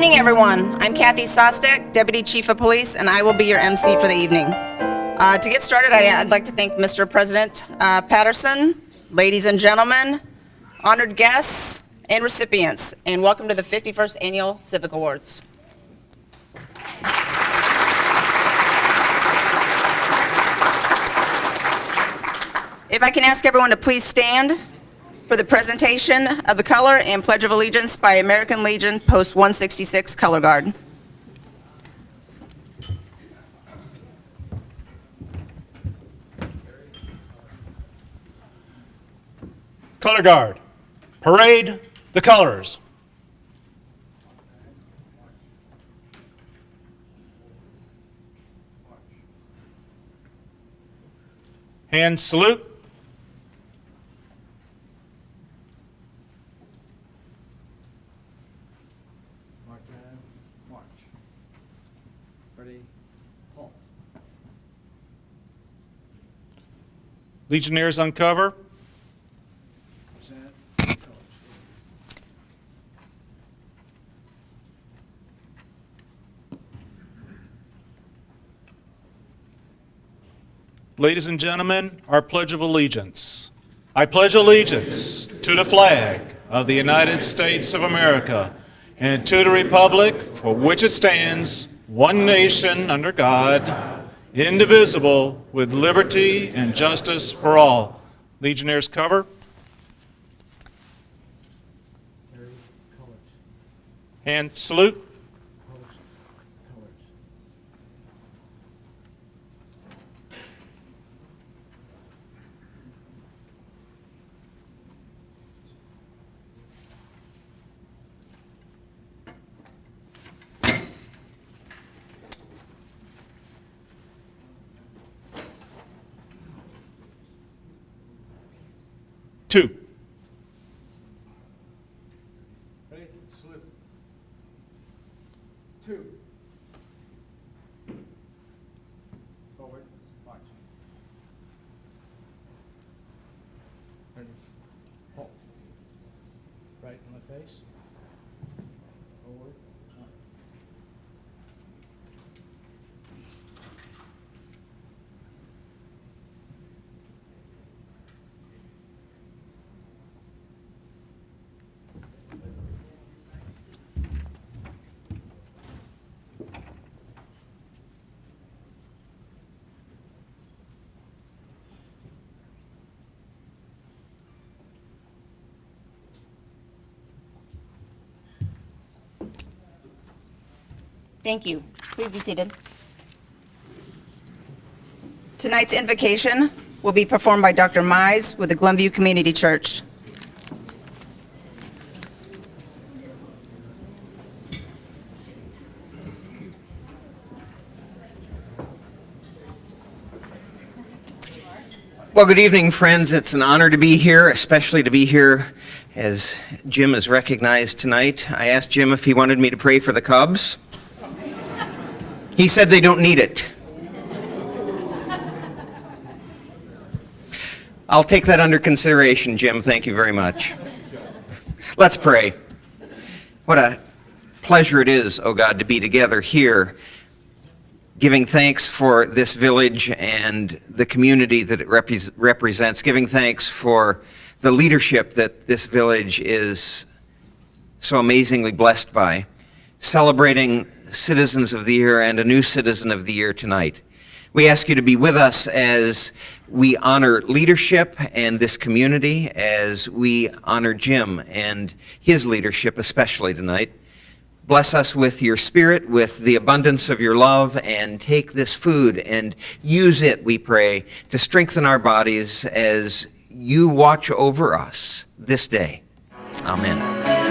evening, everyone. I'm Cathy Sostak, Deputy Chief of Police, and I will be your MC for the evening. To get started, I'd like to thank Mr. President Patterson, ladies and gentlemen, honored guests, and recipients, and welcome to the 51st Annual Civic Awards. If I can ask everyone to please stand for the presentation of the color and Pledge of Allegiance by American Legion Post 166 Color Guard. Color Guard, parade the colors. Hands salute. March. Ready, halt. Legionnaires uncover. Present colors. Ladies and gentlemen, our Pledge of Allegiance. I pledge allegiance to the flag of the United States of America and to the republic for which it stands, one nation under God, indivisible, with liberty and justice for all. Legionnaires cover. Carry colors. Hand salute. Post colors. Two. Ready, salute. 2. Forward, march. Ready, halt. Right in the face. Forward, march. Thank you. Please be seated. Tonight's invocation will be performed by Dr. Mize with the Glenview Community Church. Well, good evening, friends. It's an honor to be here, especially to be here as Jim is recognized tonight. I asked Jim if he wanted me to pray for the Cubs. He said they don't need it. I'll take that under consideration, Jim. Thank you very much. Let's pray. What a pleasure it is, oh God, to be together here, giving thanks for this village and the community that it represents, giving thanks for the leadership that this village is so amazingly blessed by, celebrating Citizens of the Year and a new Citizen of the Year tonight. We ask you to be with us as we honor leadership and this community, as we honor Jim and his leadership, especially tonight. Bless us with your spirit, with the abundance of your love, and take this food and use it, we pray, to strengthen our bodies as you watch over us this day. Amen.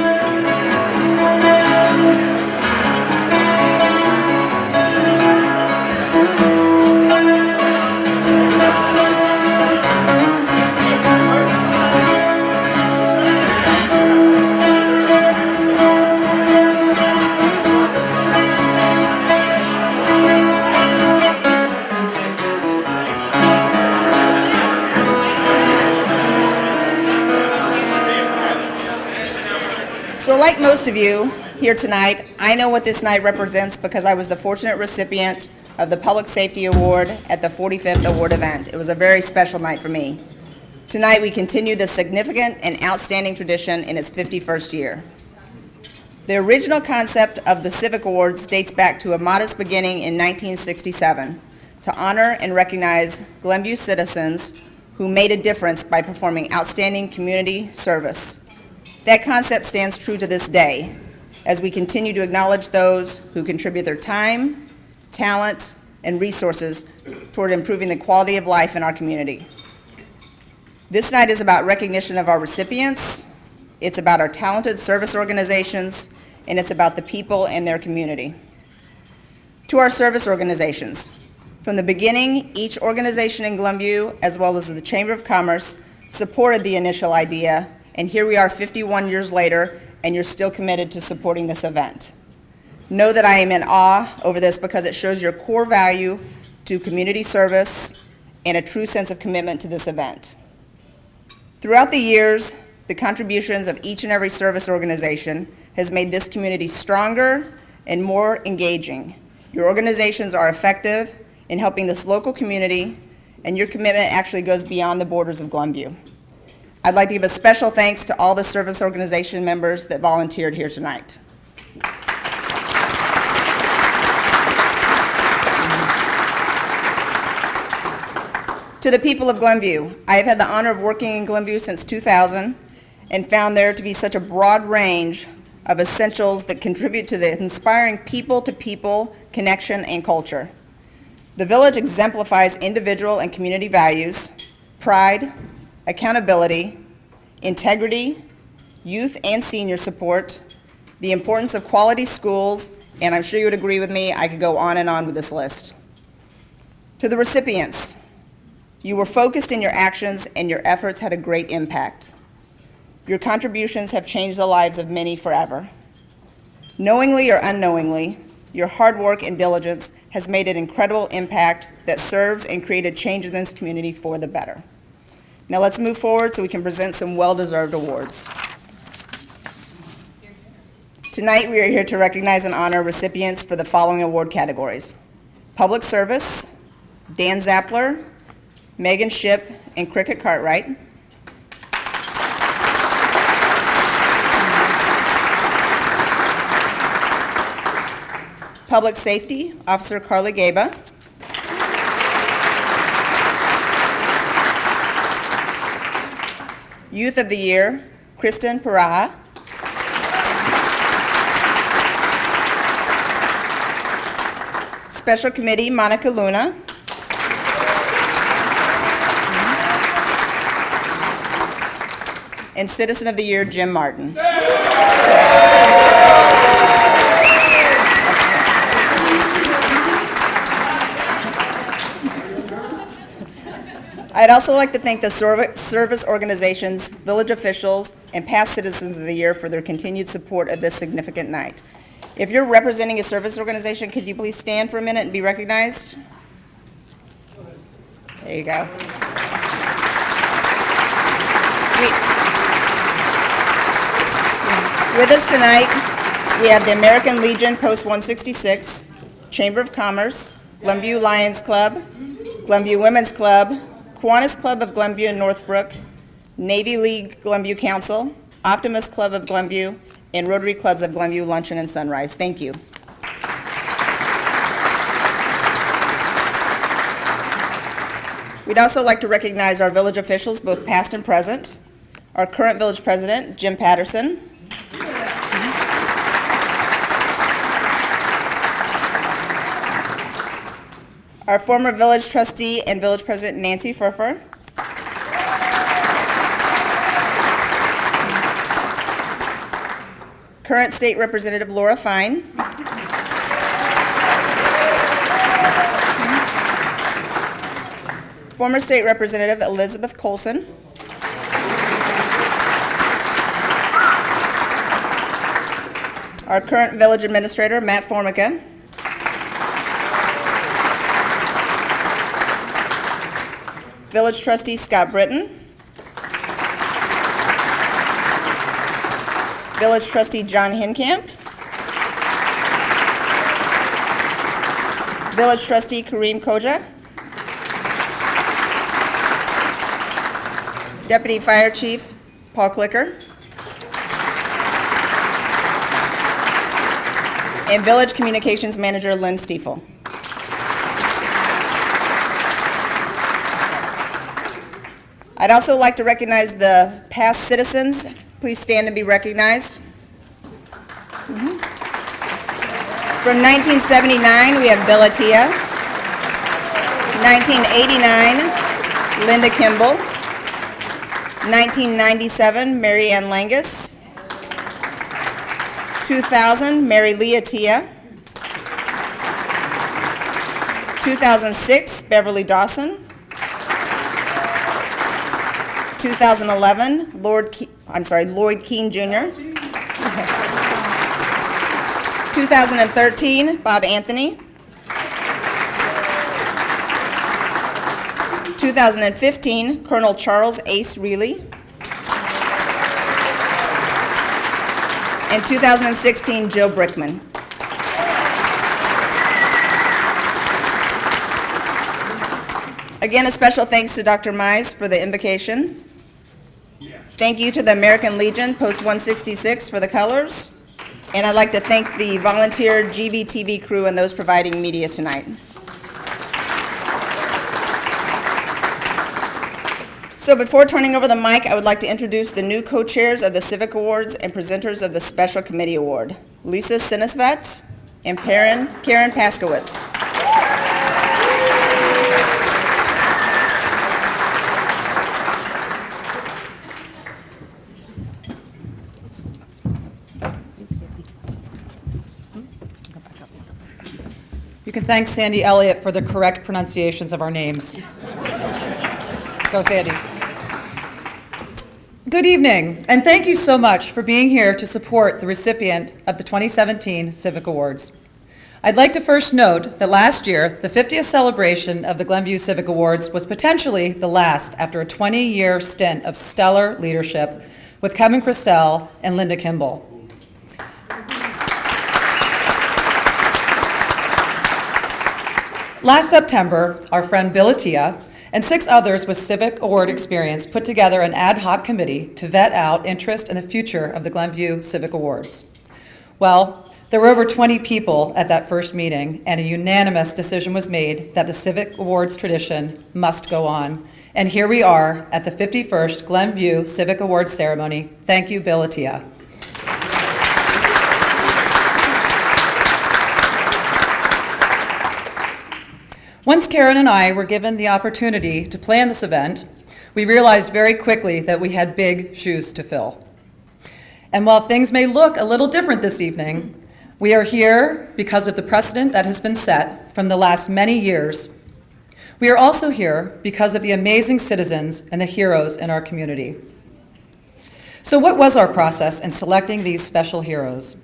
So like most of you here tonight, I know what this night represents because I was the fortunate recipient of the Public Safety Award at the 45th award event. It was a very special night for me. Tonight, we continue this significant and outstanding tradition in its 51st year. The original concept of the Civic Awards dates back to a modest beginning in 1967 to honor and recognize Glenview citizens who made a difference by performing outstanding community service. That concept stands true to this day as we continue to acknowledge those who contribute their time, talent, and resources toward improving the quality of life in our community. This night is about recognition of our recipients, it's about our talented service organizations, and it's about the people and their community. To our service organizations, from the beginning, each organization in Glenview, as well as the Chamber of Commerce, supported the initial idea, and here we are 51 years later, and you're still committed to supporting this event. Know that I am in awe over this because it shows your core value to community service and a true sense of commitment to this event. Throughout the years, the contributions of each and every service organization has made this community stronger and more engaging. Your organizations are effective in helping this local community, and your commitment actually goes beyond the borders of Glenview. I'd like to give a special thanks to all the service organization members that volunteered here tonight. To the people of Glenview, I have had the honor of working in Glenview since 2000 and found there to be such a broad range of essentials that contribute to the inspiring people-to-people connection and culture. The village exemplifies individual and community values, pride, accountability, integrity, youth and senior support, the importance of quality schools, and I'm sure you would agree with me, I could go on and on with this list. To the recipients, you were focused in your actions and your efforts had a great impact. Your contributions have changed the lives of many forever. Knowingly or unknowingly, your hard work and diligence has made an incredible impact that serves and created change in this community for the better. Now let's move forward so we can present some well-deserved awards. Tonight we are here to recognize and honor recipients for the following award categories: Public Service, Dan Zapler, Megan Shipp, and Cricket Cartwright. Public Safety, Officer Carly Gaba. Youth of the Year, Kristen Pareja. Special Committee, Monica Luna. And Citizen of the Year, Jim Martin. I'd also like to thank the service organizations, village officials, and past Citizens of the Year for their continued support of this significant night. If you're representing a service organization, could you please stand for a minute and be recognized? There you go. With us tonight, we have the American Legion Post 166, Chamber of Commerce, Glenview Lions Club, Glenview Women's Club, Kiwanis Club of Glenview and Northbrook, Navy League Glenview Council, Optimist Club of Glenview, and Rotary Clubs of Glenview Luncheon and Sunrise. Thank you. We'd also like to recognize our village officials, both past and present. Our current village president, Jim Patterson. Our former village trustee and village president, Nancy Furfer. Current state representative, Laura Fine. Former state representative, Elizabeth Colson. Our current village administrator, Matt Formica. Village trustee, Scott Britton. Village trustee, John Hinkamp. Village Trustee Kareem Koja. Deputy Fire Chief Paul Klicker. And Village Communications Manager Lynn Stiefel. I'd also like to recognize the past citizens. Please stand and be recognized. From 1979, we have Bill Attia. 1989, Linda Kimball. 1997, Mary Ann Langus. 2000, Mary Lee Attia. 2006, Beverly Dawson. 2011, Lloyd Keene Jr. 2013, Bob Anthony. 2015, Colonel Charles Ace Reilly. And 2016, Joe Brickman. Again, a special thanks to Dr. Mize for the invocation. Thank you to the American Legion, Post 166, for the colors. And I'd like to thank the volunteer GVTV crew and those providing media tonight. So before turning over the mic, I would like to introduce the new co-chairs of the Civic Awards and presenters of the Special Committee Award, Lisa Synnestvedt and Karen Paszkiewicz. You can thank Sandy Elliott for the correct pronunciations of our names. Go, Sandy. Good evening, and thank you so much for being here to support the recipient of the 2017 Civic Awards. I'd like to first note that last year, the 50th celebration of the Glenview Civic Awards was potentially the last after a 20-year stint of stellar leadership with Kevin Christel and Linda Kimball. Last September, our friend Bill Attia and 6 others with Civic Award experience put together an ad hoc committee to vet out interest in the future of the Glenview Civic Awards. Well, there were over 20 people at that first meeting, and a unanimous decision was made that the Civic Awards tradition must go on. And here we are at the 51st Glenview Civic Awards ceremony. Thank you, Bill Attia. Once Karen and I were given the opportunity to plan this event, we realized very quickly that we had big shoes to fill. And while things may look a little different this evening, we are here because of the precedent that has been set from the last many years. We are also here because of the amazing citizens and the heroes in our community. So what was our process in selecting these special heroes?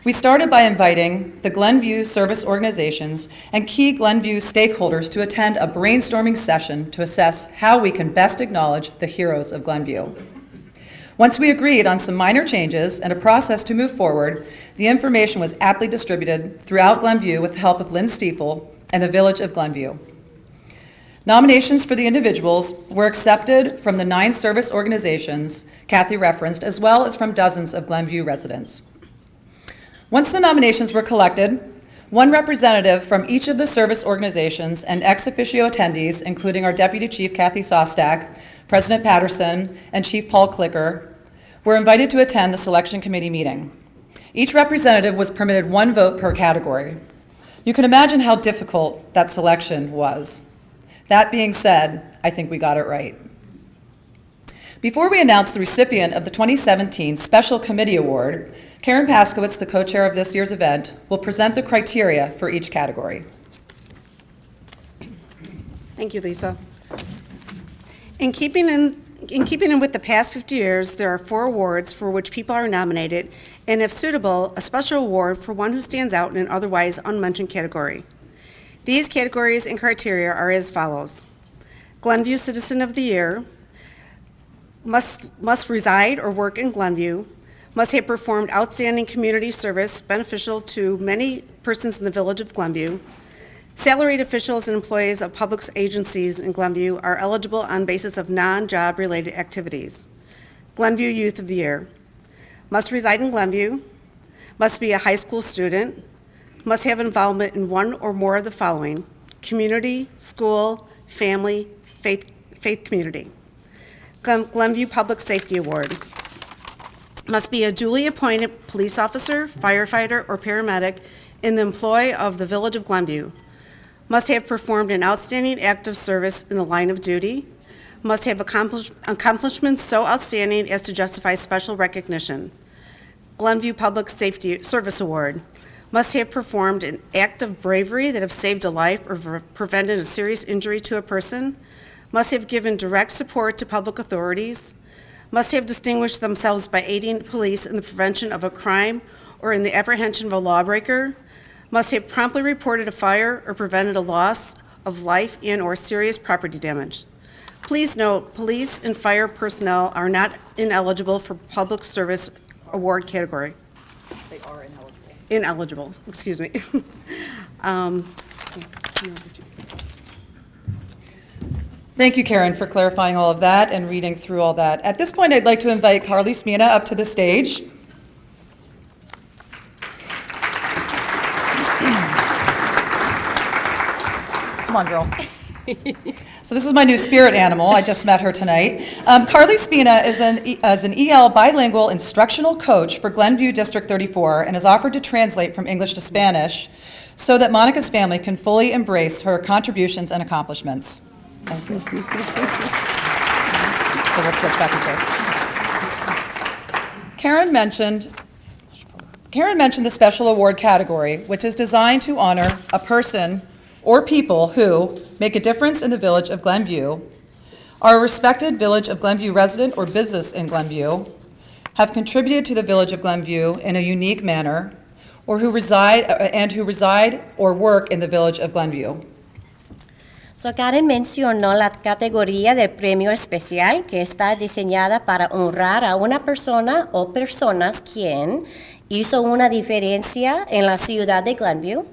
We started by inviting the Glenview service organizations and key Glenview stakeholders to attend a brainstorming session to assess how we can best acknowledge the heroes of Glenview. Once we agreed on some minor changes and a process to move forward, the information was aptly distributed throughout Glenview with the help of Lynn Stiefel and the Village of Glenview. Nominations for the individuals were accepted from the 9 service organizations Cathy referenced, as well as from dozens of Glenview residents. Once the nominations were collected, one representative from each of the service organizations and ex officio attendees, including our Deputy Chief Kathy Sostak, President Patterson, and Chief Paul Klicker, were invited to attend the selection committee meeting. Each representative was permitted 1 vote per category. You can imagine how difficult that selection was. That being said, I think we got it right. Before we announce the recipient of the 2017 Special Committee Award, Karen Paszkiewicz, the co-chair of this year's event, will present the criteria for each category. Thank you, Lisa. In keeping in with the past 50 years, there are 4 awards for which people are nominated, and if suitable, a special award for one who stands out in an otherwise unmentioned category. These categories and criteria are as follows. Glenview Citizen of the Year, must reside or work in Glenview, must have performed outstanding community service beneficial to many persons in the Village of Glenview, Salaried officials and employees of public agencies in Glenview are eligible on basis of non-job-related activities. Glenview Youth of the Year. Must reside in Glenview, must be a high school student, must have involvement in one or more of the following: community, school, family, faith community. Glenview Public Safety Award. Must be a duly appointed police officer, firefighter, or paramedic in the employ of the Village of Glenview. Must have performed an outstanding act of service in the line of duty. Must have accomplishments so outstanding as to justify special recognition. Glenview Public Safety Service Award. Must have performed an act of bravery that have saved a life or prevented a serious injury to a person. Must have given direct support to public authorities. Must have distinguished themselves by aiding police in the prevention of a crime or in the apprehension of a lawbreaker. Must have promptly reported a fire or prevented a loss of life and/or serious property damage. Please note, police and fire personnel are not ineligible for public service award category. They are ineligible. Ineligible, excuse me. Thank you, Karen, for clarifying all of that and reading through all that. At this point, I'd like to invite Carly Spina up to the stage. Come on, girl. So this is my new spirit animal. I just met her tonight. Carly Spina is an EL bilingual instructional coach for Glenview District 34 and is offered to translate from English to Spanish so that Monica's family can fully embrace her contributions and accomplishments. Thank you. So we'll switch back and forth. Karen mentioned the special award category, which is designed to honor a person or people who make a difference in the village of Glenview, are a respected Village of Glenview resident or business in Glenview, have contributed to the Village of Glenview in a unique manner, or who reside or work in the Village of Glenview. So Karen mencionó la categoría del premio especial que está diseñada para honrar a una persona o personas quien hizo una diferencia en la ciudad de Glenview,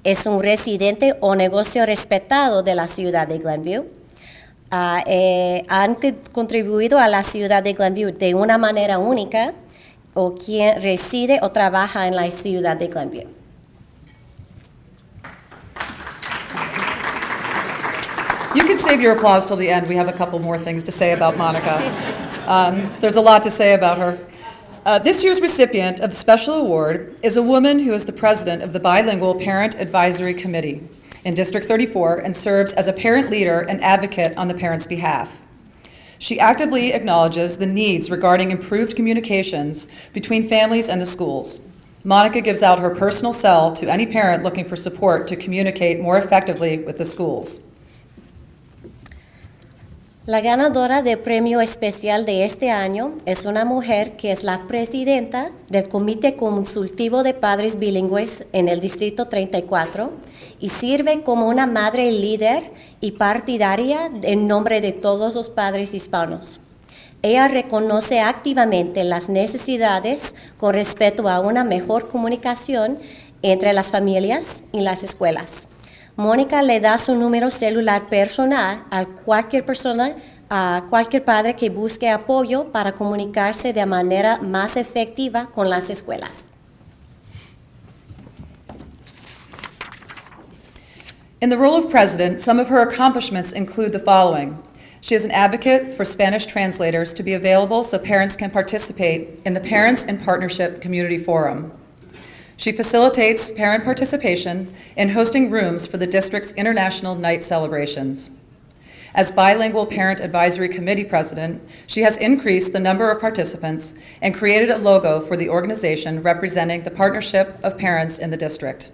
es un residente o negocio respetado de la ciudad de Glenview, han contribuido a la ciudad de Glenview de una manera única o quien reside o trabaja en la ciudad de Glenview. You can save your applause till the end. We have a couple more things to say about Monica. There's a lot to say about her. This year's recipient of the special award is a woman who is the president of the Bilingual Parent Advisory Committee in District 34 and serves as a parent leader and advocate on the parents' behalf. She actively acknowledges the needs regarding improved communications between families and the schools. Monica gives out her personal cell to any parent looking for support to communicate more effectively with the schools. La ganadora del premio especial de este año es una mujer que es la presidenta del Comité Consultivo de Padres Bilingües en el Distrito 34 y sirve como una madre líder y partidaria en nombre de todos los padres hispanos. Ella reconoce activamente las necesidades con respecto a una mejor comunicación entre las familias y las escuelas. Mónica le da su número celular personal a cualquier persona, a cualquier padre que busque apoyo para comunicarse de manera más efectiva con las escuelas. In the role of president, some of her accomplishments include the following. She is an advocate for Spanish translators to be available so parents can participate in the Parents in Partnership Community Forum. She facilitates parent participation in hosting rooms for the district's International Night celebrations. As Bilingual Parent Advisory Committee President, she has increased the number of participants and created a logo for the organization representing the partnership of parents in the district.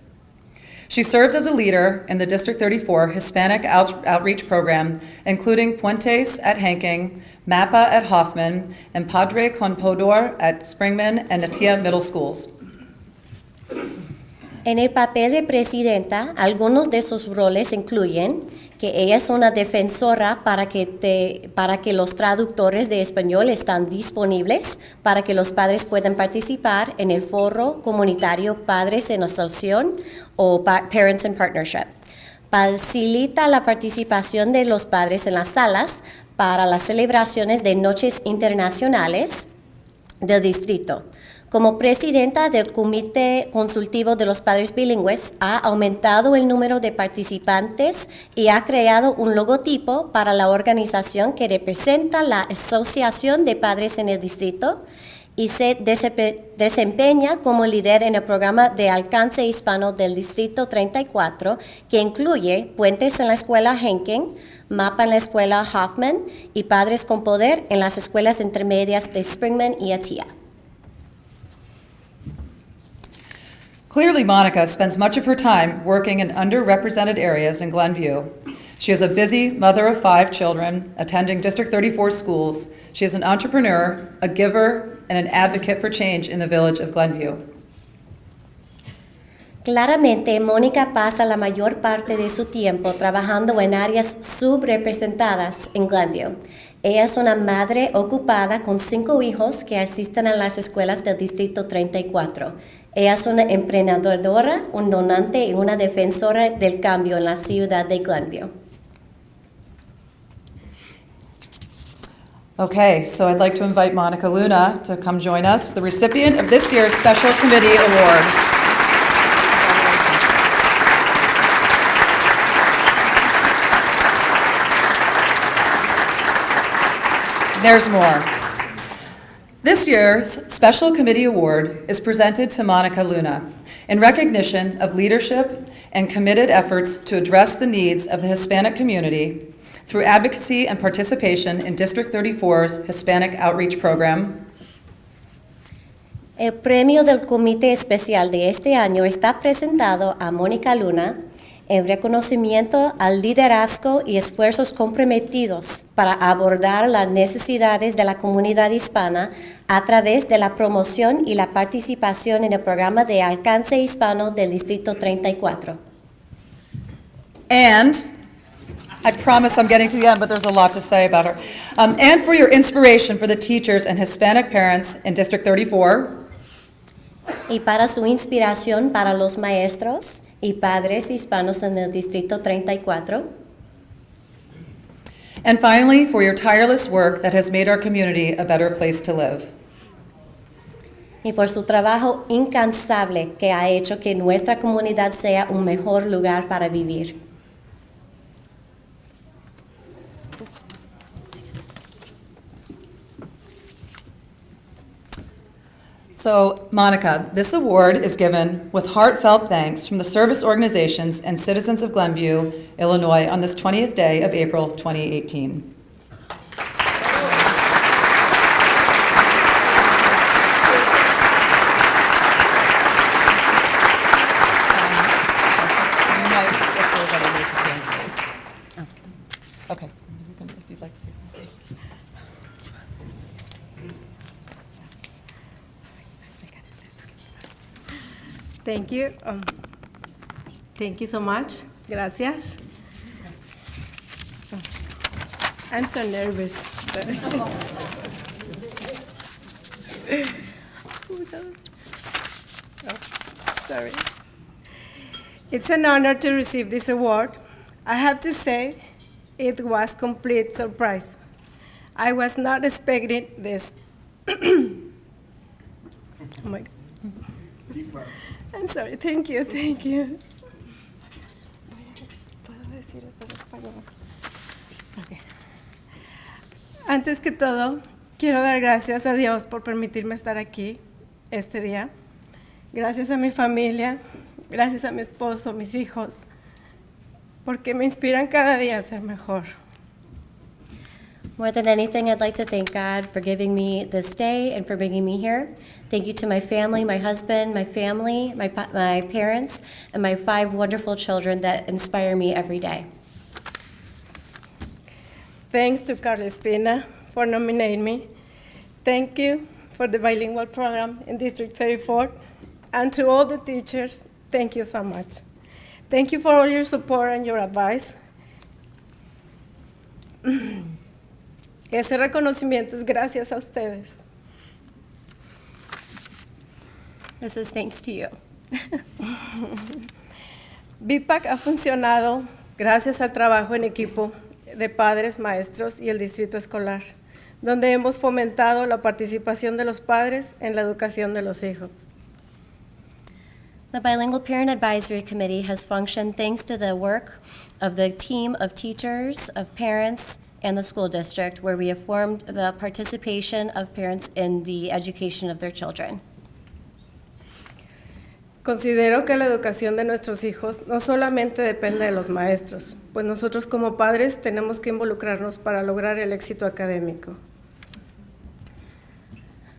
She serves as a leader in the District 34 Hispanic Outreach Program, including Puentes at Hanking, MAPA at Hoffman, and Padre con Podor at Springman and Natia Middle Schools. En el papel de presidenta, algunos de sus roles incluyen que ella es una defensora para que los traductores de español están disponibles para que los padres puedan participar en el foro comunitario Padres en Asociación o Parents in Partnership. Facilita la participación de los padres en las salas para las celebraciones de noches internacionales del distrito. Como presidenta del Comité Consultivo de los Padres Bilingües, ha aumentado el número de participantes y ha creado un logotipo para la organización que representa la Asociación de Padres en el distrito y se desempeña como líder en el programa de alcance hispano del Distrito 34, que incluye puentes en la escuela Henkin, mapa en la escuela Hoffman y padres con poder en las escuelas intermedias de Springman y Atia. Clearly, Monica spends much of her time working in underrepresented areas in Glenview. She is a busy mother of 5 children, attending District 34 schools. She is an entrepreneur, a giver, and an advocate for change in the village of Glenview. Claramente, Mónica pasa la mayor parte de su tiempo trabajando en áreas subrepresentadas en Glenview. Ella es una madre ocupada con 5 hijos que asisten a las escuelas del Distrito 34. Ella es una emprendedora, un donante y una defensora del cambio en la ciudad de Glenview. Okay, so I'd like to invite Monica Luna to come join us, the recipient of this year's Special Committee Award. There's more. This year's Special Committee Award is presented to Monica Luna in recognition of leadership and committed efforts to address the needs of the Hispanic community through advocacy and participation in District 34's Hispanic Outreach Program. El premio del Comité Especial de este año está presentado a Mónica Luna en reconocimiento al liderazgo y esfuerzos comprometidos para abordar las necesidades de la comunidad hispana a través de la promoción y la participación en el programa de alcance hispano del Distrito 34. And I promise I'm getting to the end, but there's a lot to say about her. And for your inspiration for the teachers and Hispanic parents in District 34. Y para su inspiración para los maestros y padres hispanos en el Distrito 34. And finally, for your tireless work that has made our community a better place to live. Y por su trabajo incansable que ha hecho que nuestra comunidad sea un mejor lugar para vivir. So, Monica, this award is given with heartfelt thanks from the service organizations and citizens of Glenview, Illinois, on this 20th day of April 2018. Okay, you can, if you'd like to say something. Thank you. Thank you so much. Gracias. I'm so nervous. Sorry. Sorry. It's an honor to receive this award. I have to say, it was complete surprise. I was not expecting this. Oh my God. I'm sorry. Thank you. Thank you. ¿Puedo decir eso en español? Okay. Antes que todo, quiero dar gracias a Dios por permitirme estar aquí este día. Gracias a mi familia, gracias a mi esposo, mis hijos, porque me inspiran cada día a ser mejor. More than anything, I'd like to thank God for giving me this day and for bringing me here. Thank you to my family, my husband, my family, my parents, and my 5 wonderful children that inspire me every day. Thanks to Spina for nominating me. Thank you for the bilingual program in District 34. And to all the teachers, thank you so much. Thank you for all your support and your advice. Ese reconocimiento es gracias a ustedes. This is thanks to you. BPAC ha funcionado gracias al trabajo en equipo de padres, maestros y el distrito escolar, donde hemos fomentado la participación de los padres en la educación de los hijos. The Bilingual Parent Advisory Committee has functioned thanks to the work of the team of teachers, of parents, and the school district, where we have formed the participation of parents in the education of their children. Considero que la educación de nuestros hijos no solamente depende de los maestros, pues nosotros como padres tenemos que involucrarnos para lograr el éxito académico.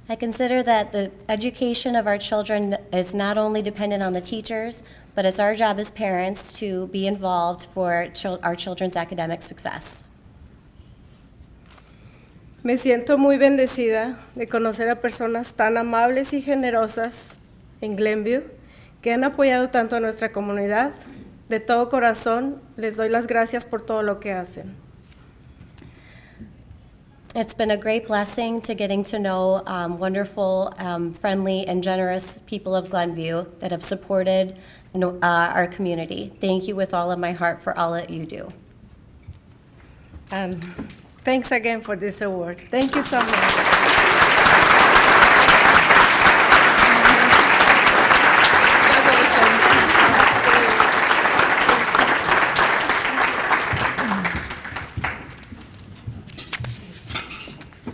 I consider that the education of our children is not only dependent on the teachers, but it's our job as parents to be involved for our children's academic success. Me siento muy bendecida de conocer a personas tan amables y generosas en Glenview que han apoyado tanto a nuestra comunidad. De todo corazón, les doy las gracias por todo lo que hacen. It's been a great blessing to getting to know wonderful, friendly, and generous people of Glenview that have supported our community. Thank you with all of my heart for all that you do. And thanks again for this award. Thank you so much.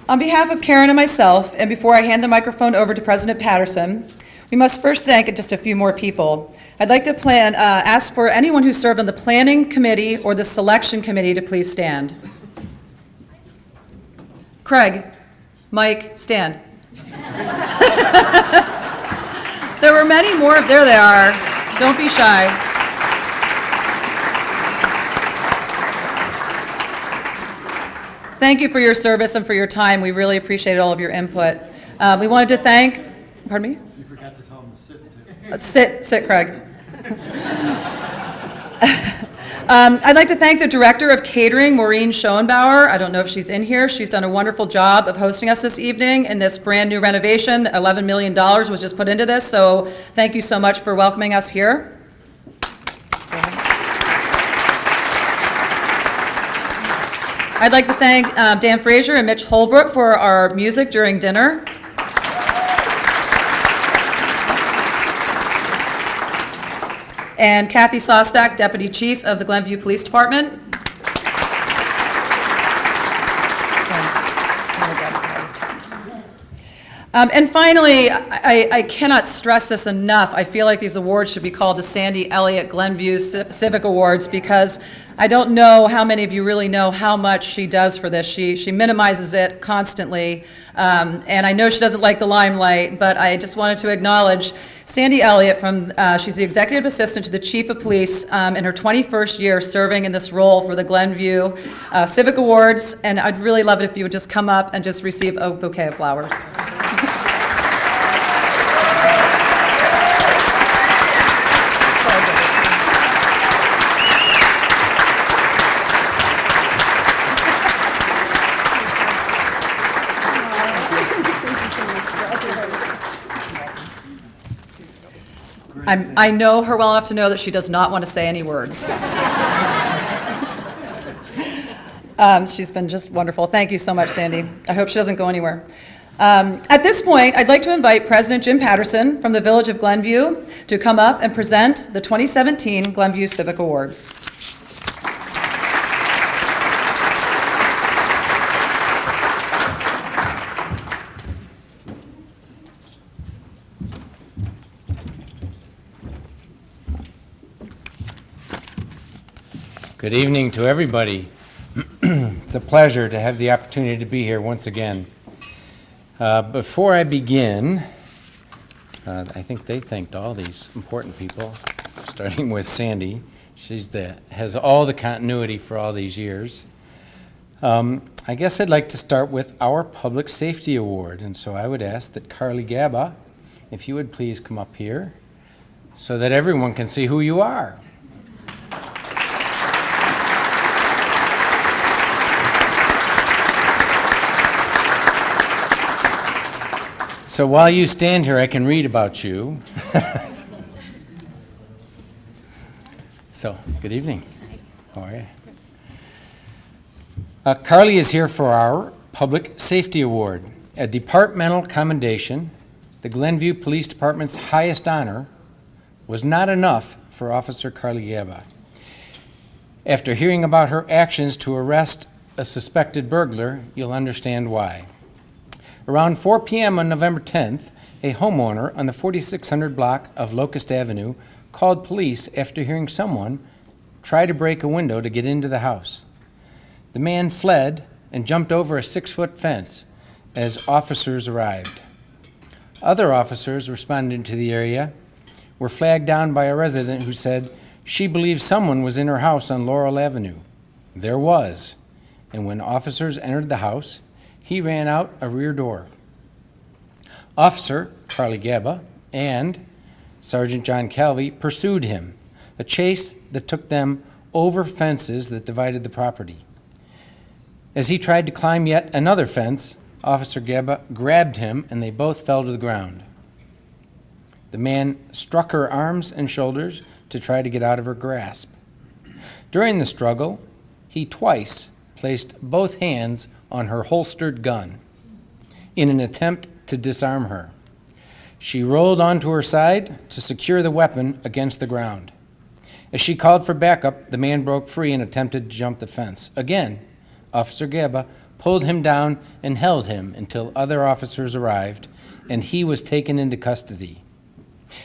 On behalf of Karen and myself, and before I hand the microphone over to President Patterson, we must first thank just a few more people. I'd like to ask for anyone who served on the Planning Committee or the Selection Committee to please stand. Craig, Mike, stand. There were many more. There they are. Don't be shy. Thank you for your service and for your time. We really appreciate all of your input. We wanted to thank, pardon me? You forgot to tell him to sit, too. Sit, Craig. I'd like to thank the Director of Catering, Maureen Schoenbauer. I don't know if she's in here. She's done a wonderful job of hosting us this evening in this brand new renovation. $11 million was just put into this, so thank you so much for welcoming us here. I'd like to thank Dan Fraser and Mitch Holbrook for our music during dinner. And Kathy Sostak, Deputy Chief of the Glenview Police Department. And finally, I cannot stress this enough. I feel like these awards should be called the Sandy Elliott Glenview Civic Awards, because I don't know how many of you really know how much she does for this. She minimizes it constantly, and I know she doesn't like the limelight, but I just wanted to acknowledge Sandy Elliott. She's the Executive Assistant to the Chief of Police in her 21st year serving in this role for the Glenview Civic Awards, and I'd really love it if you would just come up and just receive a bouquet of flowers. I know her well enough to know that she does not want to say any words. She's been just wonderful. Thank you so much, Sandy. I hope she doesn't go anywhere. At this point, I'd like to invite President Jim Patterson from the Village of Glenview to come up and present the 2017 Glenview Civic Awards. Good evening to everybody. It's a pleasure to have the opportunity to be here once again. Before I begin, I think they thanked all these important people, starting with Sandy. Has all the continuity for all these years. I guess I'd like to start with our Public Safety Award, and so I would ask that Carly Gaba, if you would please come up here so that everyone can see who you are. So while you stand here, I can read about you. So, good evening. How are you? Carly is here for our Public Safety Award, a departmental commendation. The Glenview Police Department's highest honor was not enough for Officer Carly Gaba. After hearing about her actions to arrest a suspected burglar, you'll understand why. Around 4 p.m. on November 10th, a homeowner on the 4600 block of Locust Avenue called police after hearing someone try to break a window to get into the house. The man fled and jumped over a 6-foot fence as officers arrived. Other officers responding to the area were flagged down by a resident who said she believed someone was in her house on Laurel Avenue. There was, and when officers entered the house, he ran out a rear door. Officer Carly Gaba and Sergeant John Calvey pursued him, a chase that took them over fences that divided the property. As he tried to climb yet another fence, Officer Gaba grabbed him and they both fell to the ground. The man struck her arms and shoulders to try to get out of her grasp. During the struggle, he twice placed both hands on her holstered gun in an attempt to disarm her. She rolled onto her side to secure the weapon against the ground. As she called for backup, the man broke free and attempted to jump the fence. Again, Officer Gaba pulled him down and held him until other officers arrived, and he was taken into custody.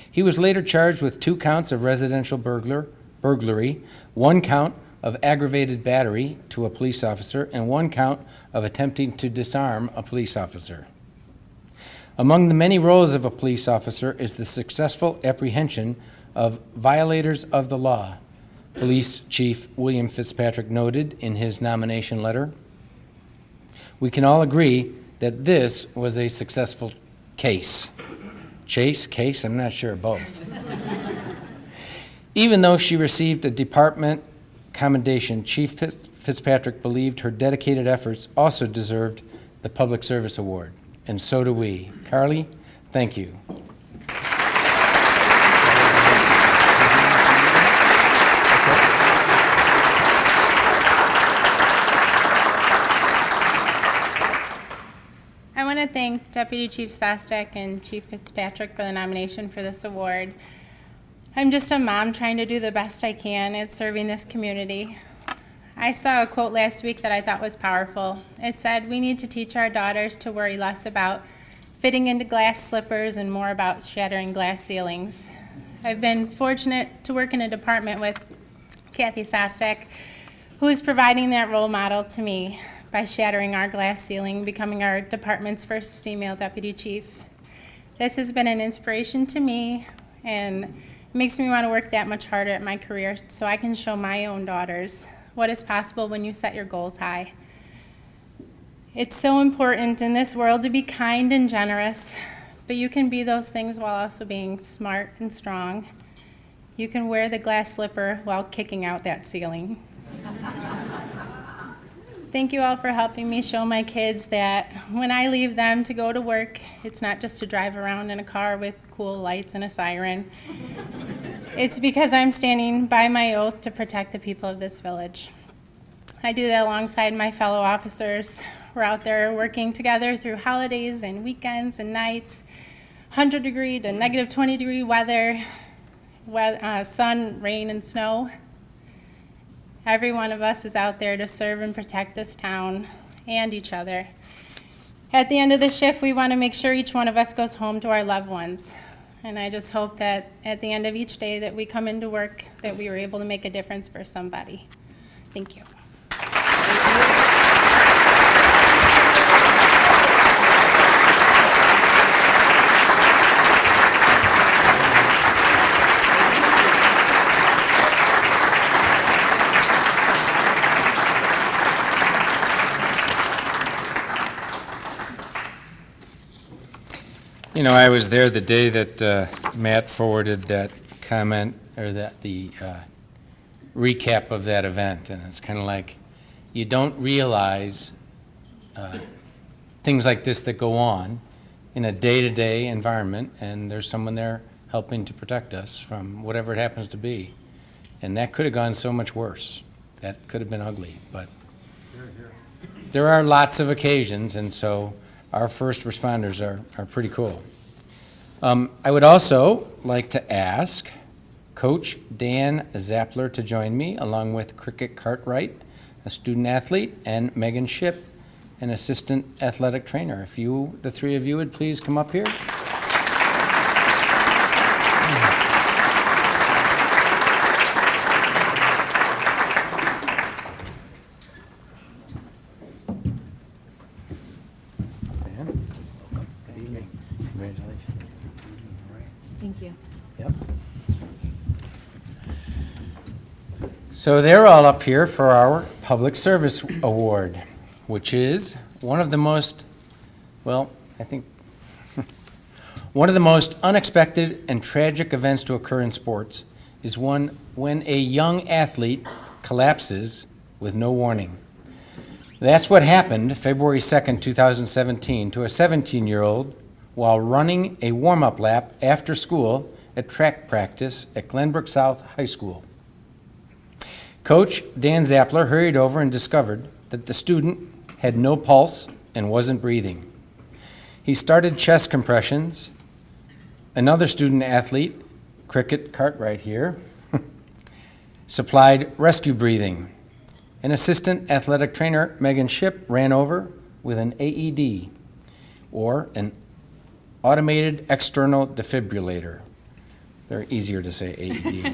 He was later charged with 2 counts of residential burglary, 1 count of aggravated battery to a police officer, and 1 count of attempting to disarm a police officer. Among the many roles of a police officer is the successful apprehension of violators of the law. Police Chief William Fitzpatrick noted in his nomination letter. We can all agree that this was a successful case. Case, I'm not sure, both. Even though she received a department commendation, Chief Fitzpatrick believed her dedicated efforts also deserved the Public Service Award, and so do we. Carly, thank you. I want to thank Deputy Chief Sostak and Chief Fitzpatrick for the nomination for this award. I'm just a mom trying to do the best I can at serving this community. I saw a quote last week that I thought was powerful. It said, "We need to teach our daughters to worry less about fitting into glass slippers and more about shattering glass ceilings." I've been fortunate to work in a department with Kathy Sostak, who is providing that role model to me by shattering our glass ceiling, becoming our department's first female deputy chief. This has been an inspiration to me, and it makes me want to work that much harder at my career so I can show my own daughters what is possible when you set your goals high. It's so important in this world to be kind and generous, but you can be those things while also being smart and strong. You can wear the glass slipper while kicking out that ceiling. Thank you all for helping me show my kids that when I leave them to go to work, it's not just to drive around in a car with cool lights and a siren. It's because I'm standing by my oath to protect the people of this village. I do that alongside my fellow officers. We're out there working together through holidays and weekends and nights, 100-degree to negative 20-degree weather, sun, rain, and snow. Every one of us is out there to serve and protect this town and each other. At the end of the shift, we want to make sure each one of us goes home to our loved ones. And I just hope that at the end of each day that we come into work, that we were able to make a difference for somebody. Thank you. You know, I was there the day that Matt forwarded that comment, or the recap of that event, and it's kind of like, you don't realize things like this that go on in a day-to-day environment, and there's someone there helping to protect us from whatever it happens to be. And that could have gone so much worse. That could have been ugly, but there are lots of occasions, and so our first responders are pretty cool. I would also like to ask Coach Dan Zapler to join me, along with Cricket Cartwright, a student athlete, and Megan Shipp, an assistant athletic trainer. If you, the three of you, would please come up here. Good evening. Congratulations. Thank you. Yep. So they're all up here for our Public Service Award, which is one of the most, well, I think, one of the most unexpected and tragic events to occur in sports is one when a young athlete collapses with no warning. That's what happened February 2nd, 2017, to a 17-year-old while running a warm-up lap after school at track practice at Glenbrook South High School. Coach Dan Zapler hurried over and discovered that the student had no pulse and wasn't breathing. He started chest compressions. Another student athlete, Cricket Cartwright here, supplied rescue breathing. An assistant athletic trainer, Megan Shipp, ran over with an AED, or an automated external defibrillator. They're easier to say AED.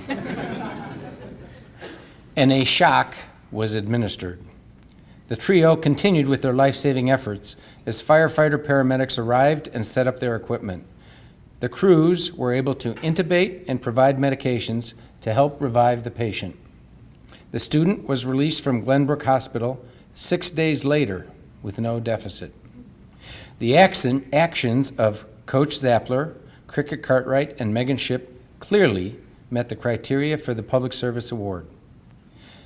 And a shock was administered. The trio continued with their life-saving efforts as firefighter paramedics arrived and set up their equipment. The crews were able to intubate and provide medications to help revive the patient. The student was released from Glenbrook Hospital 6 days later with no deficit. The actions of Coach Zapler, Cricket Cartwright, and Megan Shipp clearly met the criteria for the Public Service Award.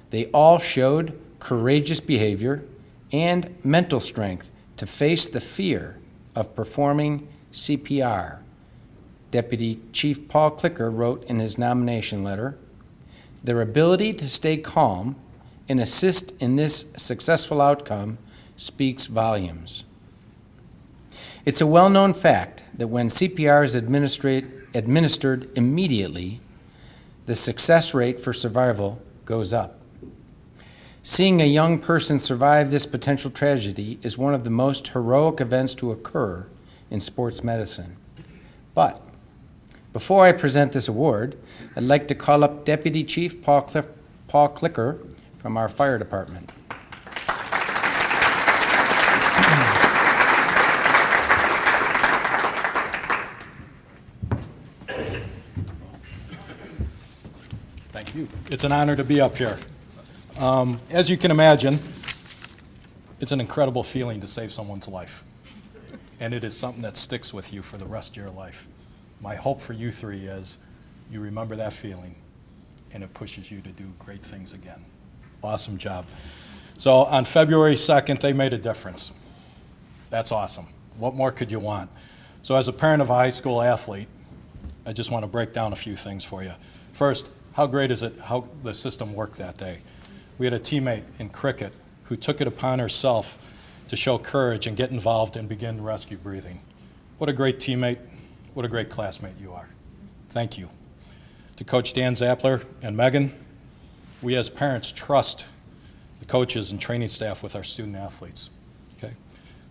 They all showed courageous behavior and mental strength to face the fear of performing CPR. Deputy Chief Paul Klicker wrote in his nomination letter, "Their ability to stay calm and assist in this successful outcome speaks volumes." It's a well-known fact that when CPR is administered immediately, the success rate for survival goes up. Seeing a young person survive this potential tragedy is one of the most heroic events to occur in sports medicine. But before I present this award, I'd like to call up Deputy Chief Paul Klicker from our fire department. Thank you. It's an honor to be up here. As you can imagine, it's an incredible feeling to save someone's life. And it is something that sticks with you for the rest of your life. My hope for you three is you remember that feeling and it pushes you to do great things again. Awesome job. So on February 2nd, they made a difference. That's awesome. What more could you want? So as a parent of a high school athlete, I just want to break down a few things for you. First, how great is it how the system worked that day? We had a teammate in cricket who took it upon herself to show courage and get involved and begin rescue breathing. What a great teammate, what a great classmate you are. Thank you. To Coach Dan Zapler and Megan, we as parents trust the coaches and training staff with our student athletes. Okay?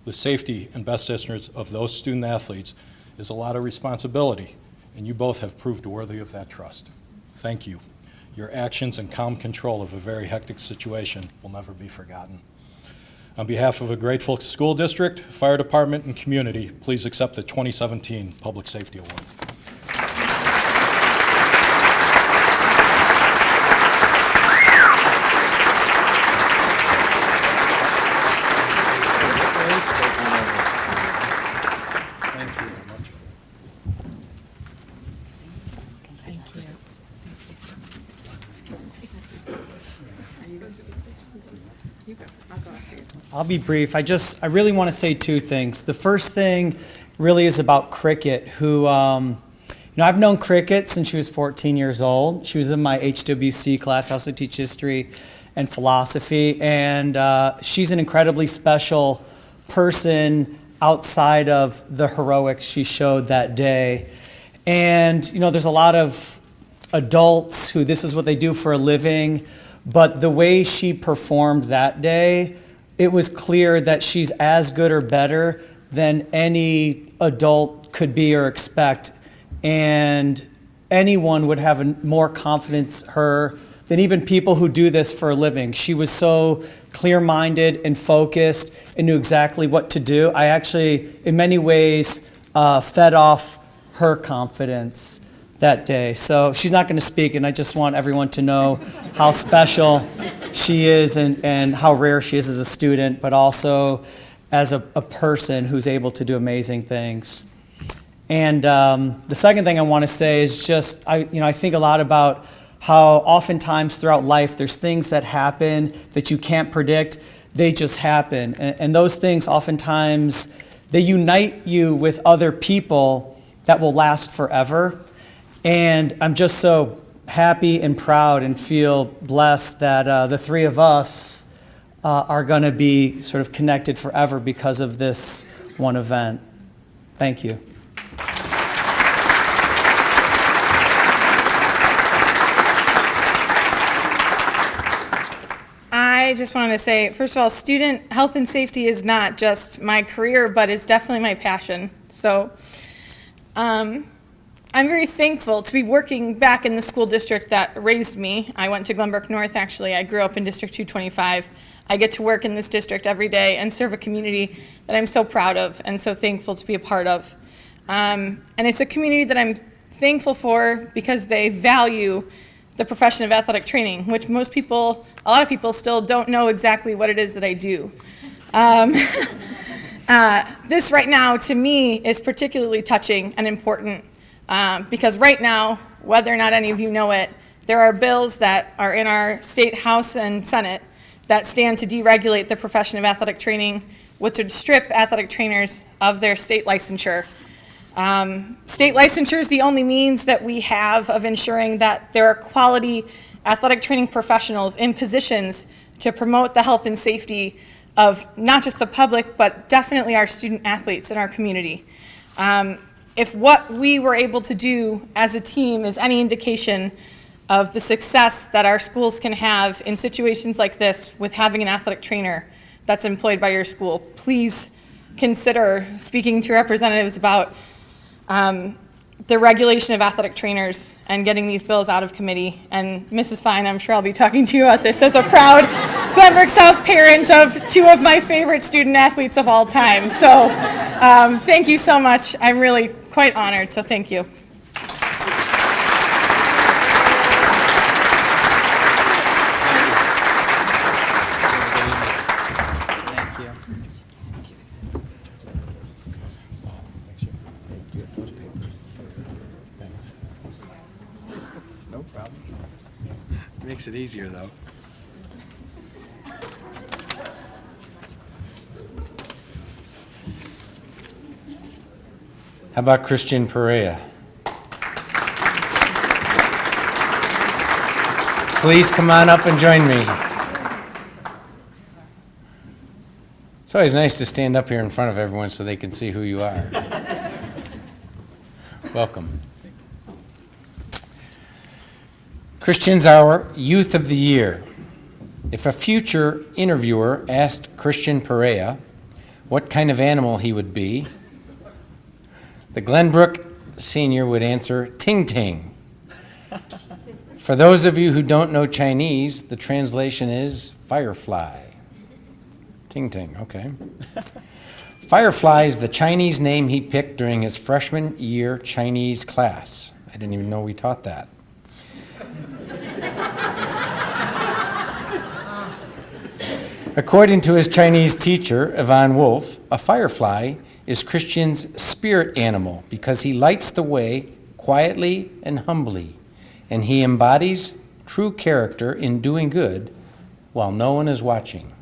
The safety and best interests of those student athletes is a lot of responsibility, and you both have proved worthy of that trust. Thank you. Your actions and calm control of a very hectic situation will never be forgotten. On behalf of a grateful school district, fire department, and community, please accept the 2017 Public Safety Award. I'll be brief. I really want to say two things. The first thing really is about Cricket, who, I've known Cricket since she was 14 years old. She was in my HWC class. I also teach history. and philosophy, and she's an incredibly special person outside of the heroics she showed that day. And, you know, there's a lot of adults who this is what they do for a living, but the way she performed that day, it was clear that she's as good or better than any adult could be or expect. And anyone would have more confidence in her than even people who do this for a living. She was so clear-minded and focused and knew exactly what to do. I actually, in many ways, fed off her confidence that day. So she's not going to speak, and I just want everyone to know how special she is and how rare she is as a student, but also as a person who's able to do amazing things. And the second thing I want to say is just, I think a lot about how oftentimes throughout life there's things that happen that you can't predict. They just happen. And those things oftentimes, they unite you with other people that will last forever. And I'm just so happy and proud and feel blessed that the three of us are going to be sort of connected forever because of this one event. Thank you. I just want to say, first of all, student health and safety is not just my career, but it's definitely my passion. So I'm very thankful to be working back in the school district that raised me. I went to Glenbrook North, actually. I grew up in District 225. I get to work in this district every day and serve a community that I'm so proud of and so thankful to be a part of. And it's a community that I'm thankful for because they value the profession of athletic training, which a lot of people still don't know exactly what it is that I do. This right now, to me, is particularly touching and important because right now, whether or not any of you know it, there are bills that are in our state House and Senate that stand to deregulate the profession of athletic training, which would strip athletic trainers of their state licensure. State licensure is the only means that we have of ensuring that there are quality athletic training professionals in positions to promote the health and safety of not just the public, but definitely our student athletes in our community. If what we were able to do as a team is any indication of the success that our schools can have in situations like this with having an athletic trainer that's employed by your school, please consider speaking to representatives about the regulation of athletic trainers and getting these bills out of committee. And Mrs. Fine, I'm sure I'll be talking to you about this as a proud Glenbrook South parent of two of my favorite student athletes of all time. So thank you so much. I'm really quite honored, so thank you. Makes it easier, though. How about Christian Pareja? Please come on up and join me. It's always nice to stand up here in front of everyone so they can see who you are. Welcome. Christian's our Youth of the Year. If a future interviewer asked Christian Pareja what kind of animal he would be, the Glenbrook senior would answer, Ting Ting. For those of you who don't know Chinese, the translation is firefly. Ting Ting, okay. Firefly is the Chinese name he picked during his freshman year Chinese class. I didn't even know we taught that. According to his Chinese teacher, Yvonne Wolf, a firefly is Christian's spirit animal because he lights the way quietly and humbly, and he embodies true character in doing good while no one is watching.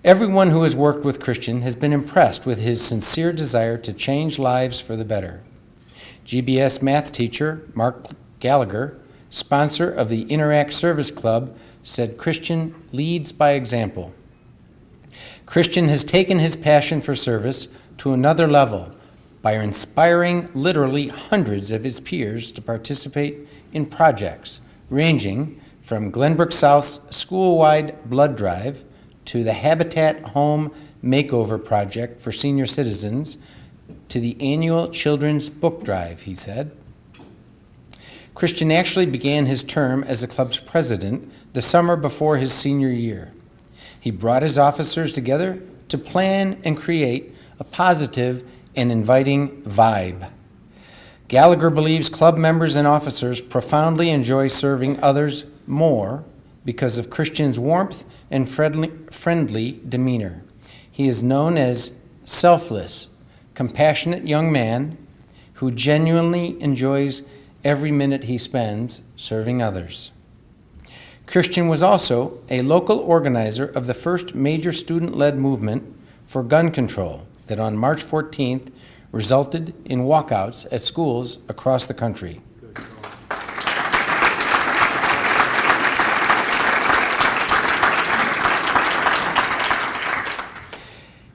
Everyone who has worked with Christian has been impressed with his sincere desire to change lives for the better. GBS math teacher Mark Gallagher sponsor of the Interact Service Club, said Christian leads by example. Christian has taken his passion for service to another level by inspiring literally hundreds of his peers to participate in projects ranging from Glenbrook South's school-wide blood drive to the Habitat Home Makeover Project for senior citizens to the annual children's book drive, he said. Christian actually began his term as the club's president the summer before his senior year. He brought his officers together to plan and create a positive and inviting vibe. Gallagher believes club members and officers profoundly enjoy serving others more because of Christian's warmth and friendly demeanor. He is known as selfless, compassionate young man who genuinely enjoys every minute he spends serving others. Christian was also a local organizer of the first major student-led movement for gun control that on March 14th resulted in walkouts at schools across the country.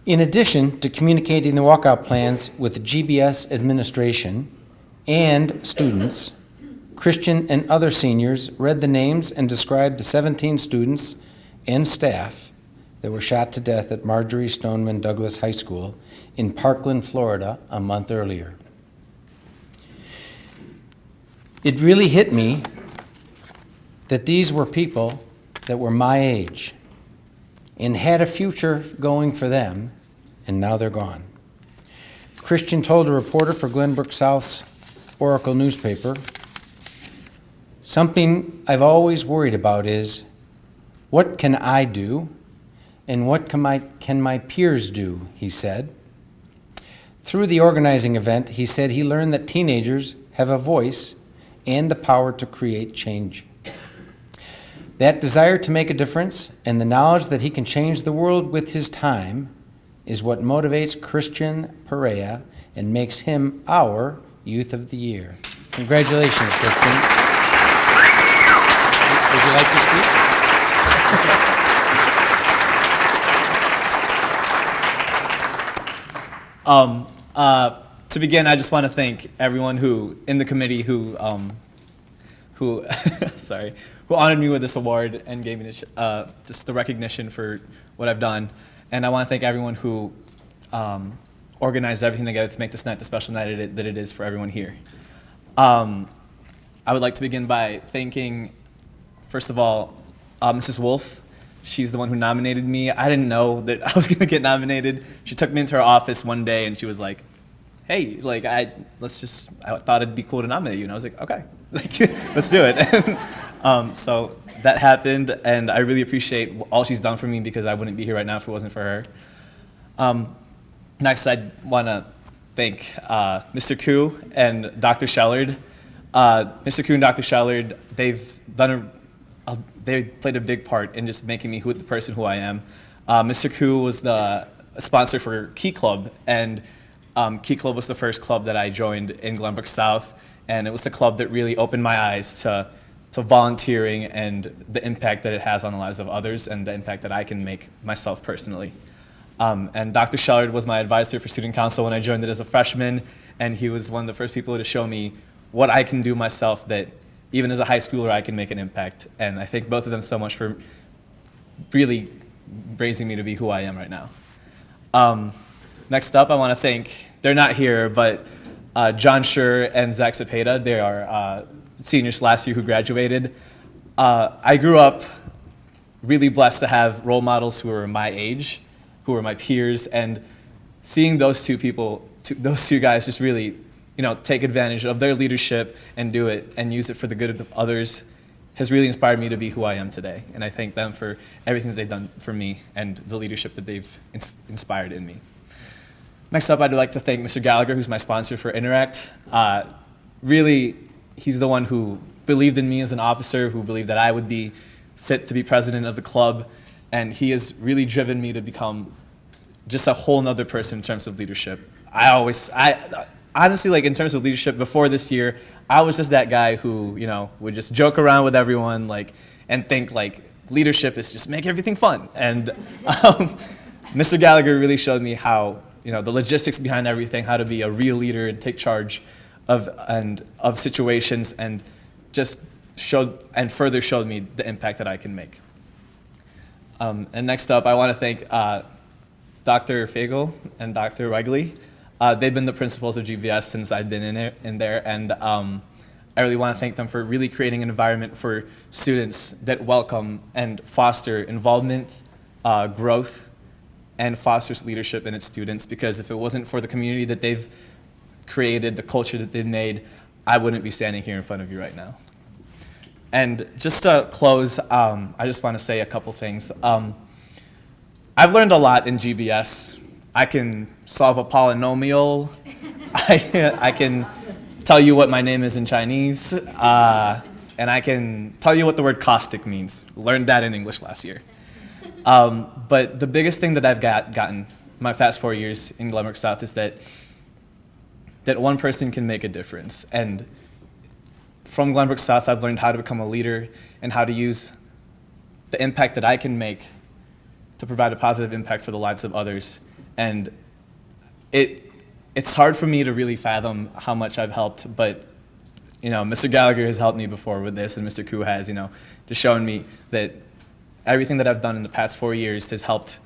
In addition to communicating the walkout plans with the GBS administration and students, Christian and other seniors read the names and described the 17 students and staff that were shot to death at Marjorie Stoneman Douglas High School in Parkland, Florida, a month earlier. It really hit me that these were people that were my age and had a future going for them, and now they're gone. Christian told a reporter for Glenbrook South's Oracle newspaper, "Something I've always worried about is, what can I do and what can my peers do," he said. Through the organizing event, he said he learned that teenagers have a voice and the power to create change. That desire to make a difference and the knowledge that he can change the world with his time is what motivates Christian Pareja and makes him our Youth of the Year. Congratulations, Christian. Would you like to speak? To begin, I just want to thank everyone who in the committee who sorry, who honored me with this award and gave me this, just the recognition for what I've done. And I want to thank everyone who organized everything together to make this night the special night that it is for everyone here. I would like to begin by thanking, first of all, Mrs. Wolf. She's the one who nominated me. I didn't know that I was going to get nominated. She took me into her office one day and she was like, "Hey, like I thought it'd be cool to nominate you." And I was like, "Okay, like, let's do it." So that happened, and I really appreciate all she's done for me because I wouldn't be here right now if it wasn't for her. Next, I want to thank Mr. Koo and Dr. Shellard. Mr. Koo and Dr. Shellard, they played a big part in just making me the person who I am. Mr. Koo was the sponsor for Key Club, and Key Club was the first club that I joined in Glenbrook South, and it was the club that really opened my eyes to volunteering and the impact that it has on the lives of others and the impact that I can make myself personally. And Dr. Shellard was my advisor for student council when I joined it as a freshman, and he was one of the first people to show me what I can do myself that even as a high schooler I can make an impact. And I thank both of them so much for really raising me to be who I am right now. Next up, I want to thank, they're not here, but John Schur and Zach Cepeda. They are seniors last year who graduated. I grew up really blessed to have role models who were my age, who were my peers, and seeing those two people, those two guys just really, take advantage of their leadership and do it and use it for the good of others has really inspired me to be who I am today. And I thank them for everything that they've done for me and the leadership that they've inspired in me. Next up, I'd like to thank Mr. Gallagher, who's my sponsor for Interact. Really, he's the one who believed in me as an officer, who believed that I would be fit to be president of the club, and he has really driven me to become just a whole nother person in terms of leadership. I honestly, like in terms of leadership, before this year, I was just that guy who, would just joke around with everyone, and think leadership is just make everything fun. And Mr. Gallagher really showed me how, the logistics behind everything, how to be a real leader and take charge of situations, and just further showed me the impact that I can make. And next up, I want to thank Dr. Fagel and Dr. Wegley. They've been the principals of GVS since I've been in there, and I really want to thank them for really creating an environment for students that welcome and foster involvement, growth, and fosters leadership in its students, because if it wasn't for the community that they've created, the culture that they've made, I wouldn't be standing here in front of you right now. And just to close, I just want to say a couple things. I've learned a lot in GBS. I can solve a polynomial. I can tell you what my name is in Chinese. And I can tell you what the word caustic means. Learned that in English last year. But the biggest thing that I've gotten my past 4 years in Glenbrook South is that one person can make a difference. And from Glenbrook South, I've learned how to become a leader and how to use the impact that I can make to provide a positive impact for the lives of others. And it's hard for me to really fathom how much I've helped, but Mr. Gallagher has helped me before with this, and Mr. Koo has, just showing me that everything that I've done in the past 4 years has helped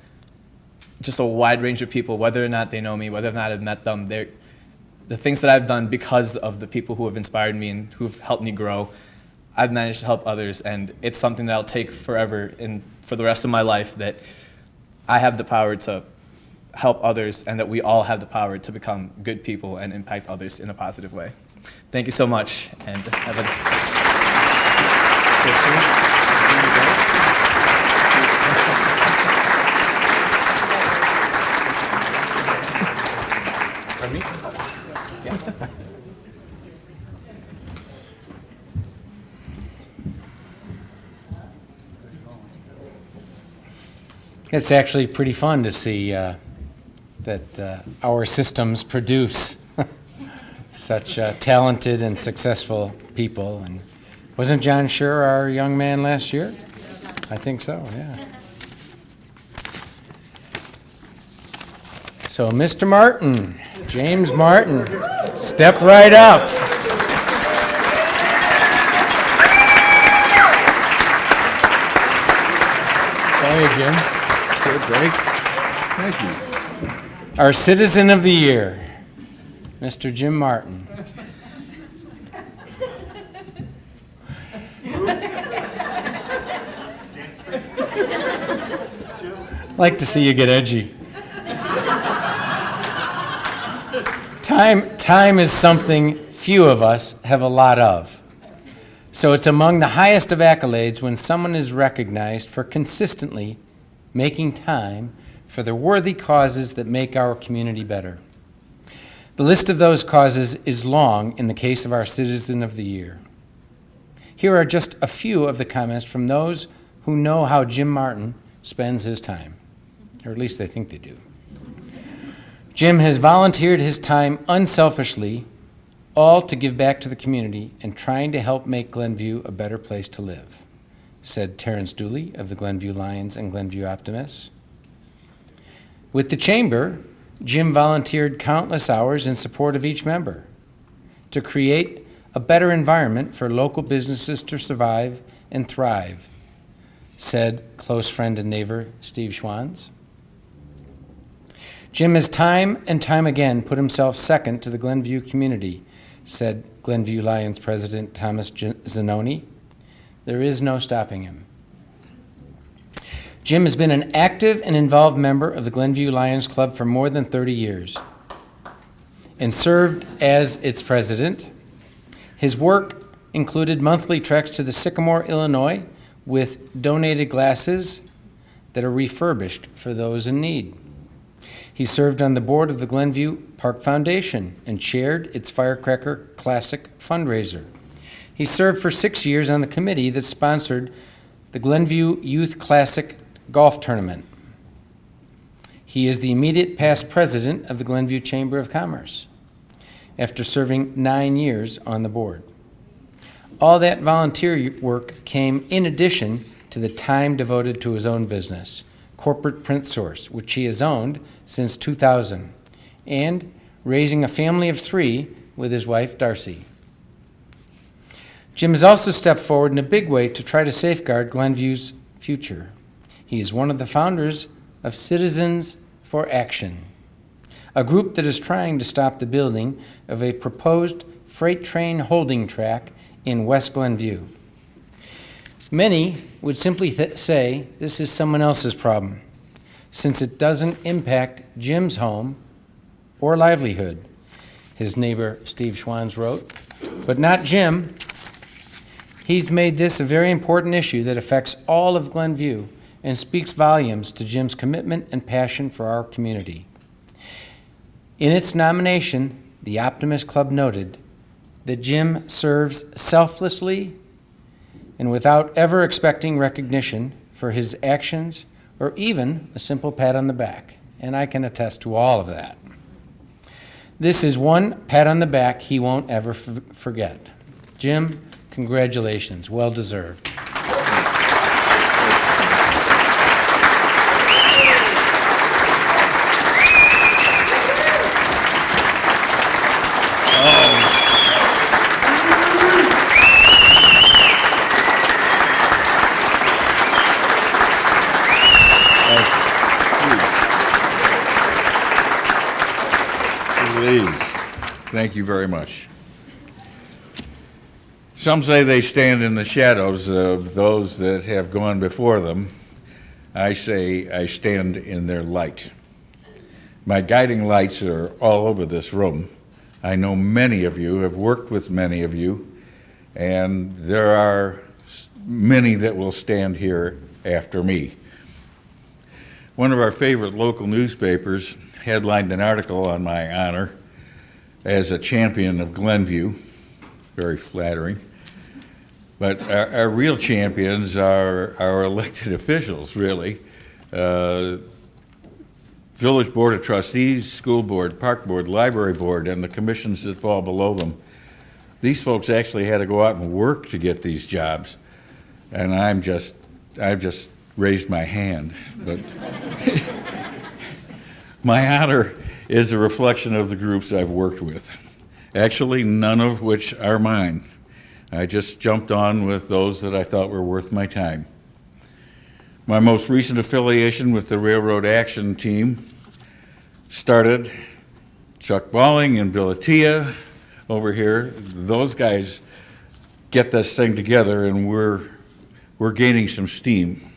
just a wide range of people, whether or not they know me, whether or not I've met them. The things that I've done because of the people who have inspired me and who've helped me grow, I've managed to help others, and it's something that I'll take forever and for the rest of my life, that I have the power to help others and that we all have the power to become good people and impact others in a positive way. Thank you so much, and have a... Pardon me? Yeah. It's actually pretty fun to see that our systems produce such talented and successful people. And wasn't John Scher our young man last year? I think so, yeah. So Mr. Martin, James Martin, step right up. How are you, Jim? Good, thanks. Thank you. Our Citizen of the Year, Mr. Jim Martin. Like to see you get edgy. Time is something few of us have a lot of. So it's among the highest of accolades when someone is recognized for consistently making time for the worthy causes that make our community better. The list of those causes is long in the case of our Citizen of the Year. Here are just a few of the comments from those who know how Jim Martin spends his time, or at least they think they do. Jim has volunteered his time unselfishly, all to give back to the community and trying to help make Glenview a better place to live, said Terrence Dooley of the Glenview Lions and Glenview Optimists. With the Chamber, Jim volunteered countless hours in support of each member to create a better environment for local businesses to survive and thrive, said close friend and neighbor Steve Schwanz. Jim has time and time again put himself second to the Glenview community, said Glenview Lions President Thomas Zanoni. There is no stopping him. Jim has been an active and involved member of the Glenview Lions Club for more than 30 years and served as its president. His work included monthly treks to the Sycamore, Illinois, with donated glasses that are refurbished for those in need. He served on the board of the Glenview Park Foundation and chaired its Firecracker Classic fundraiser. He served for 6 years on the committee that sponsored the Glenview Youth Classic Golf Tournament. He is the immediate past president of the Glenview Chamber of Commerce after serving 9 years on the board. All that volunteer work came in addition to the time devoted to his own business, Corporate Print Source, which he has owned since 2000, and raising a family of 3 with his wife, Darcy. Jim has also stepped forward in a big way to try to safeguard Glenview's future. He is one of the founders of Citizens for Action, a group that is trying to stop the building of a proposed freight train holding track in West Glenview. Many would simply say this is someone else's problem, since it doesn't impact Jim's home or livelihood, his neighbor Steve Schwans wrote, but not Jim. He's made this a very important issue that affects all of Glenview and speaks volumes to Jim's commitment and passion for our community. In its nomination, the Optimist Club noted that Jim serves selflessly and without ever expecting recognition for his actions or even a simple pat on the back, and I can attest to all of that. This is one pat on the back he won't ever forget. Jim, congratulations, well deserved. Thank you very much. Some say they stand in the shadows of those that have gone before them. I say I stand in their light. My guiding lights are all over this room. I know many of you, have worked with many of you, and there are many that will stand here after me. One of our favorite local newspapers headlined an article on my honor as a champion of Glenview. Very flattering. But our real champions are our elected officials, really. Village Board of Trustees, School Board, Park Board, Library Board, and the commissions that fall below them. These folks actually had to go out and work to get these jobs. And I've just raised my hand. But my honor is a reflection of the groups I've worked with. Actually, none of which are mine. I just jumped on with those that I thought were worth my time. My most recent affiliation with the Railroad Action Team started Chuck Balling and Bill Attia over here. Those guys get this thing together, and we're gaining some steam.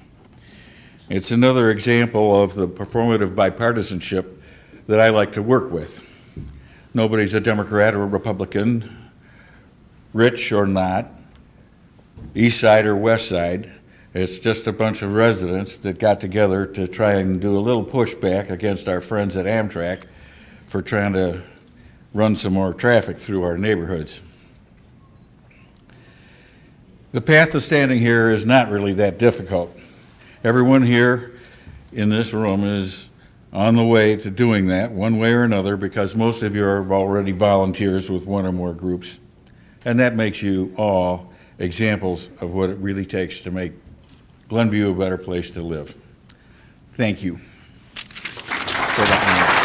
It's another example of the performative bipartisanship that I like to work with. Nobody's a Democrat or a Republican, rich or not, east side or west side. It's just a bunch of residents that got together to try and do a little pushback against our friends at Amtrak for trying to run some more traffic through our neighborhoods. The path to standing here is not really that difficult. Everyone here in this room is on the way to doing that one way or another, because most of you are already volunteers with one or more groups. And that makes you all examples of what it really takes to make Glenview a better place to live. Thank you for that.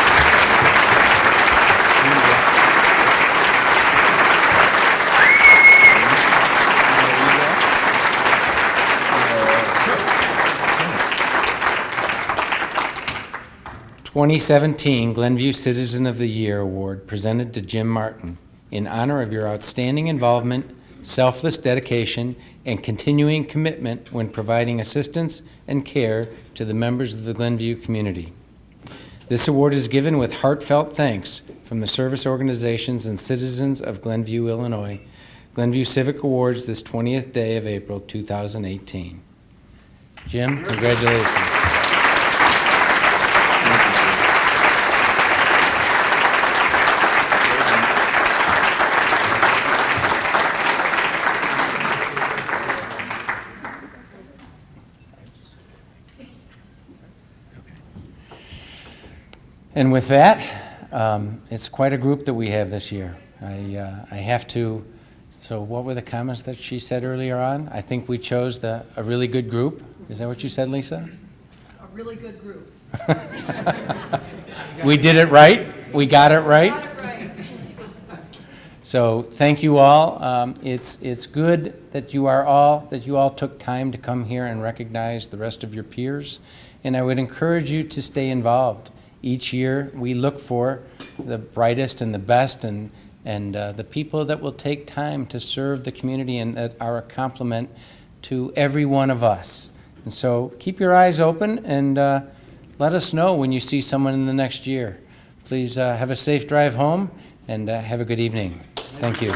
2017 Glenview Citizen of the Year Award presented to Jim Martin in honor of your outstanding involvement, selfless dedication, and continuing commitment when providing assistance and care to the members of the Glenview community. This award is given with heartfelt thanks from the service organizations and citizens of Glenview, Illinois. Glenview Civic Awards this 20th day of April 2018. Jim, congratulations. And with that, it's quite a group that we have this year. I have to So what were the comments that she said earlier on? I think we chose a really good group. Is that what you said, Lisa? A really good group. We did it right. We got it right. So thank you all. It's good that you all took time to come here and recognize the rest of your peers. And I would encourage you to stay involved. Each year we look for the brightest and the best and the people that will take time to serve the community and that are a compliment to every one of us. And so keep your eyes open and let us know when you see someone in the next year. Please have a safe drive home and have a good evening. Thank you.